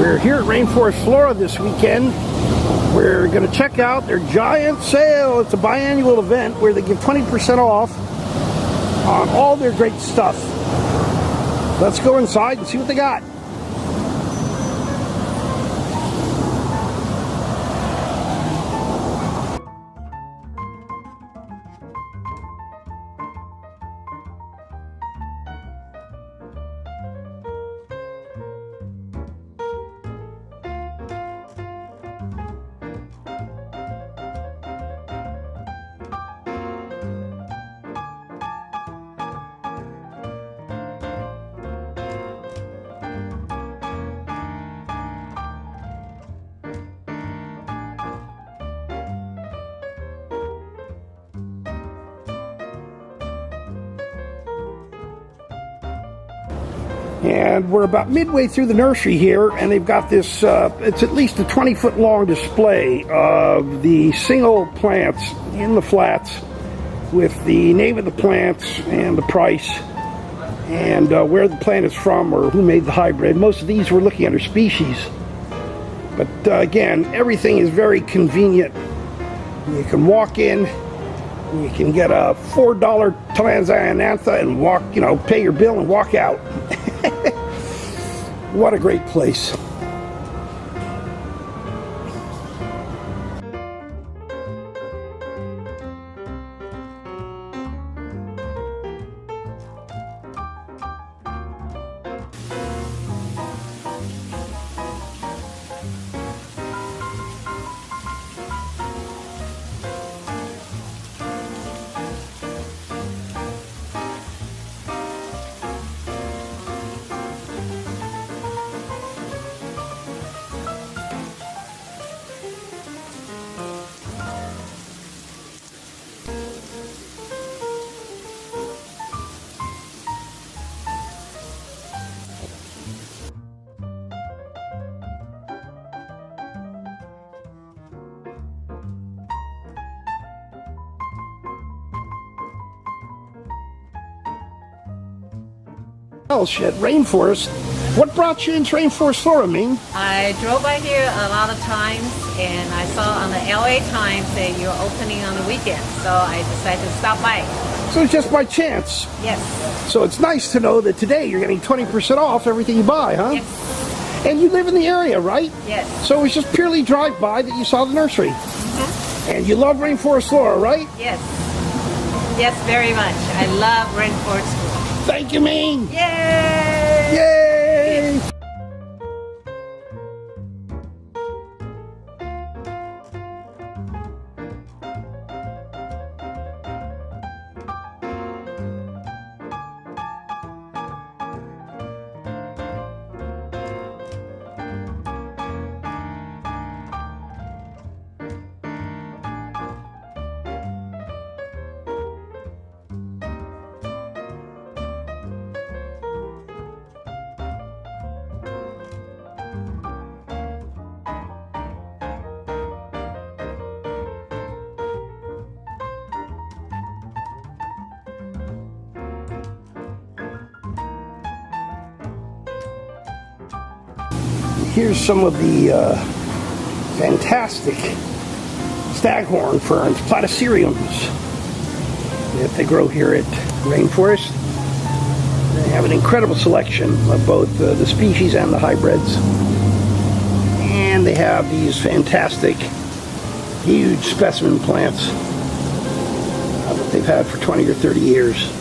We're here at Rainforest Flora this weekend. We're going to check out their giant sale. It's a biannual event where they give 20% off on all their great stuff. Let's go inside and see what they got. And we're about midway through the nursery here, and they've got this, it's at least a 20-foot long display of the single plants in the flats with the name of the plants and the price and where the plant is from or who made the hybrid. Most of these we're looking at are species. But again, everything is very convenient. You can walk in, you can get a $4 Tillandsia and walk, pay your bill and walk out. What a great place. At Rainforest. What brought you into Rainforest Flora, Ming? I drove by here a lot of times and I saw on the LA Times that you're opening on the weekend, so I decided to stop by. So it's just by chance? Yes. So it's nice to know that today you're getting 20% off everything you buy, huh? Yes. And you live in the area, right? Yes. So it was just purely drive-by that you saw the nursery? Mm-hmm. And you love Rainforest Flora, right? Yes. Yes, very much. I love Rainforest Flora. Thank you, Ming! Yay! Yay! Here's some of the fantastic staghorn ferns, platyceriums, that they grow here at Rainforest. They have an incredible selection of both the species and the hybrids. And they have these fantastic, huge specimen plants that they've had for 20 or 30 years.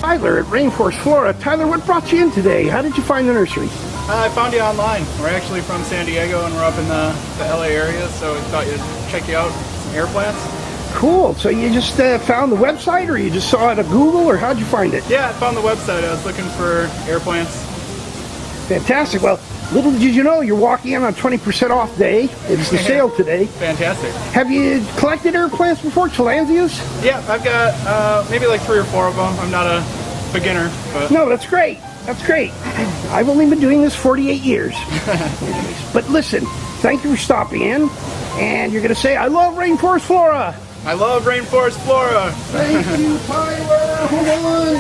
Tyler at Rainforest Flora. Tyler, what brought you in today? How did you find the nursery? I found you online. We're actually from San Diego and we're up in the LA area, so we thought you'd check you out some air plants. Cool. So you just found the website, or you just saw it at Google, or how'd you find it? Yeah, I found the website. I was looking for air plants. Fantastic. Well, little did you know, you're walking in on a 20% off day. It's the sale today. Fantastic. Have you collected air plants before, Tillandsias? Yeah, I've got maybe like 3 or 4 of them. I'm not a beginner, but... No, that's great. That's great. I've only been doing this 48 years. But listen, thank you for stopping in. And you're going to say, I love Rainforest Flora. I love Rainforest Flora. Thank you, Tyler. Hold on.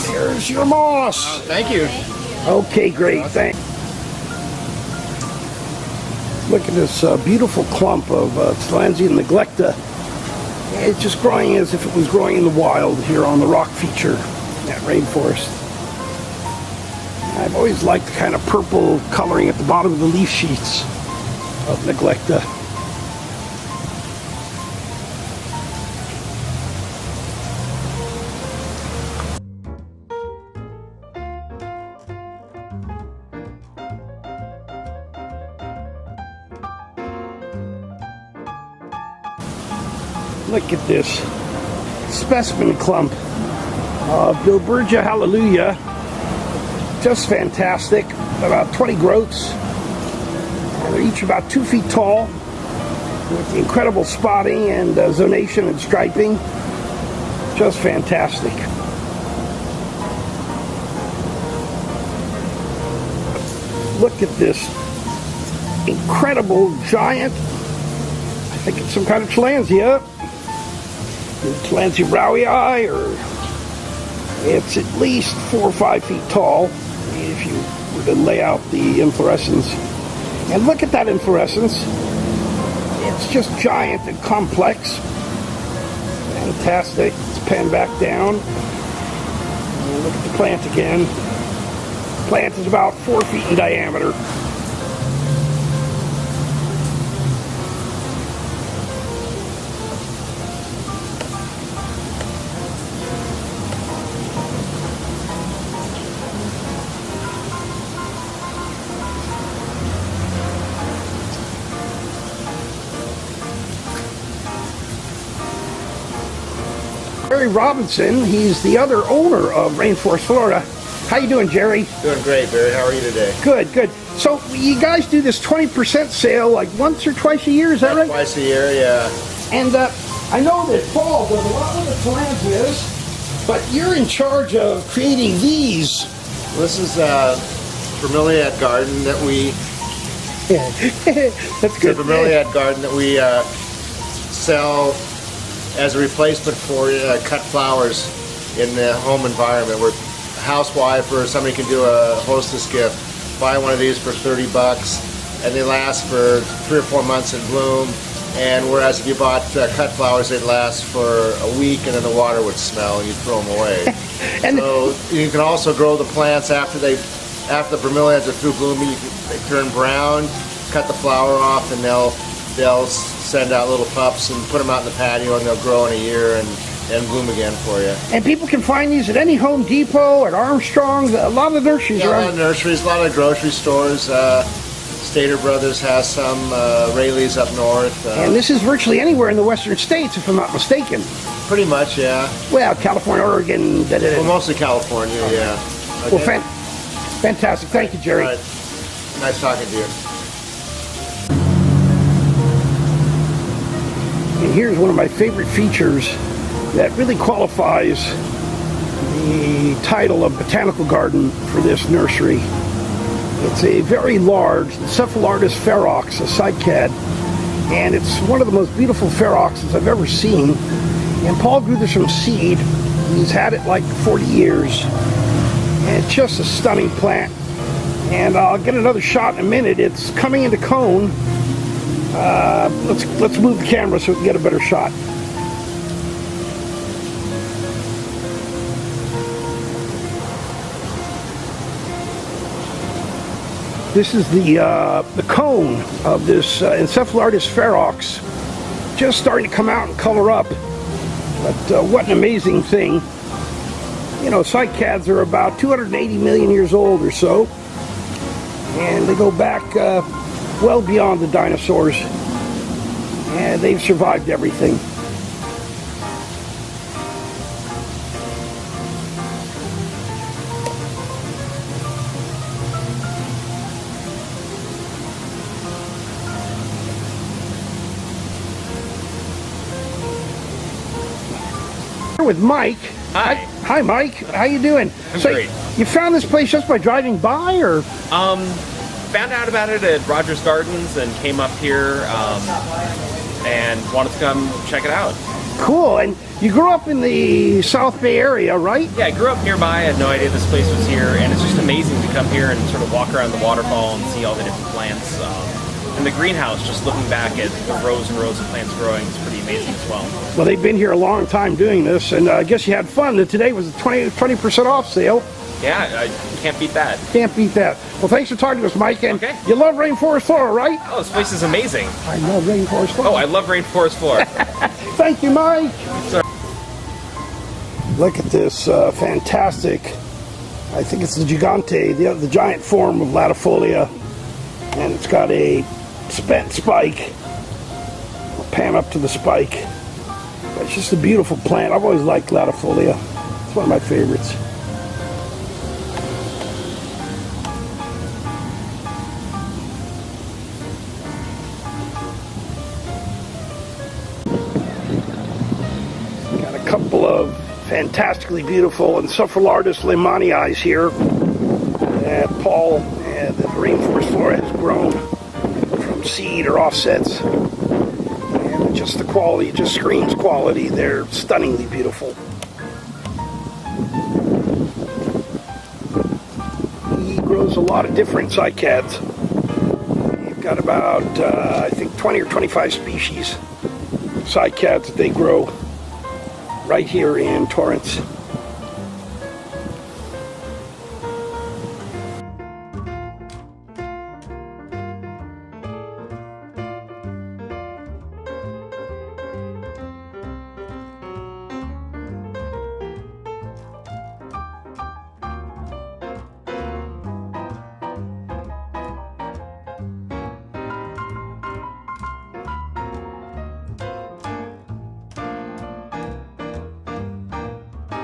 There's your moss. Thank you. Okay, great. Thanks. Look at this beautiful clump of Tillandsia neglecta. It's just growing as if it was growing in the wild here on the rock feature at Rainforest. I've always liked the kind of purple coloring at the bottom of the leaf sheets of neglecta. Look at this specimen clump of Bilbergia Hallelujah. Just fantastic. About 20 growths. And they're each about 2 feet tall with incredible spotting and zonation and striping. Just fantastic. Look at this incredible giant. I think it's some kind of Tillandsia. Tillandsia browii, or it's at least 4 or 5 feet tall if you were to lay out the inflorescence. And look at that inflorescence. It's just giant and complex. Fantastic. Let's pan back down. And look at the plant again. The plant is about 4 feet in diameter. Jerry Robinson, he's the other owner of Rainforest Flora. How you doing, Jerry? Doing great, Barry. How are you today? Good, good. So you guys do this 20% sale like once or twice a year, is that right? Twice a year, yeah. And I know that Paul does a lot with the Tillandsias, but you're in charge of creating these. This is a bromeliad garden that we... That's good. It's a bromeliad garden that we sell as a replacement for cut flowers in the home environment, where a housewife or somebody can do a hostess gift, buy one of these for $30, and they last for 3 or 4 months in bloom. And whereas if you bought cut flowers, they'd last for a week, and then the water would smell, and you'd throw them away. And so you can also grow the plants after the bromeliads are through blooming. They turn brown, cut the flower off, and they'll send out little pups and put them out in the patio, and they'll grow in a year and bloom again for you. And people can find these at any Home Depot, at Armstrong's, a lot of nurseries. Yeah, a lot of nurseries, a lot of grocery stores. Stater Brothers has some, Rayleigh's up north. And this is virtually anywhere in the western states, if I'm not mistaken. Pretty much, yeah. Well, California, Oregon. Well, mostly California, yeah. Okay. Well, fantastic. Thank you, Jerry. All right. Nice talking to you. And here's one of my favorite features that really qualifies the title of botanical garden for this nursery. It's a very large Cephalardus ferox, a cycad, and it's one of the most beautiful feroxes I've ever seen. And Paul grew this from seed. He's had it like 40 years, and it's just a stunning plant. And I'll get another shot in a minute. It's coming into cone. Let's move the camera so we can get a better shot. This is the cone of this Cephalardus ferox, just starting to come out and color up. But what an amazing thing. You know, cycads are about 280 million years old or so, and they go back well beyond the dinosaurs, and they've survived everything. With Mike. Hi, Mike. How you doing? I'm great. You found this place just by driving by, or? Found out about it at Rogers Gardens and came up here. and wanted to come check it out. Cool. And you grew up in the South Bay area, right? Yeah, I grew up nearby. I had no idea this place was here, and it's just amazing to come here and sort of walk around the waterfall and see all the different plants. And the greenhouse, just looking back at the rows and rows of plants growing, is pretty amazing as well. Well, they've been here a long time doing this, and I guess you had fun. Today was a 20% off sale. Yeah, I can't beat that. Can't beat that. Well, thanks for talking to us, Mike. And Okay. you love Rainforest Flora, right? Oh, this place is amazing. I love Rainforest Flora. Oh, I love Rainforest Flora. Thank you, Mike. Sorry. Look at this fantastic, I think it's the gigante, the giant form of latifolia. And it's got a spent spike. I'll pan up to the spike. But it's just a beautiful plant. I've always liked latifolia. It's one of my favorites. Got a couple of fantastically beautiful Encephalotus leimanii here that Paul and the Rainforest Flora has grown from seed or offsets. And just the quality, it just screams quality. They're stunningly beautiful. He grows a lot of different cycads. You've got about, I think, 20 or 25 species of cycads that they grow right here in Torrance.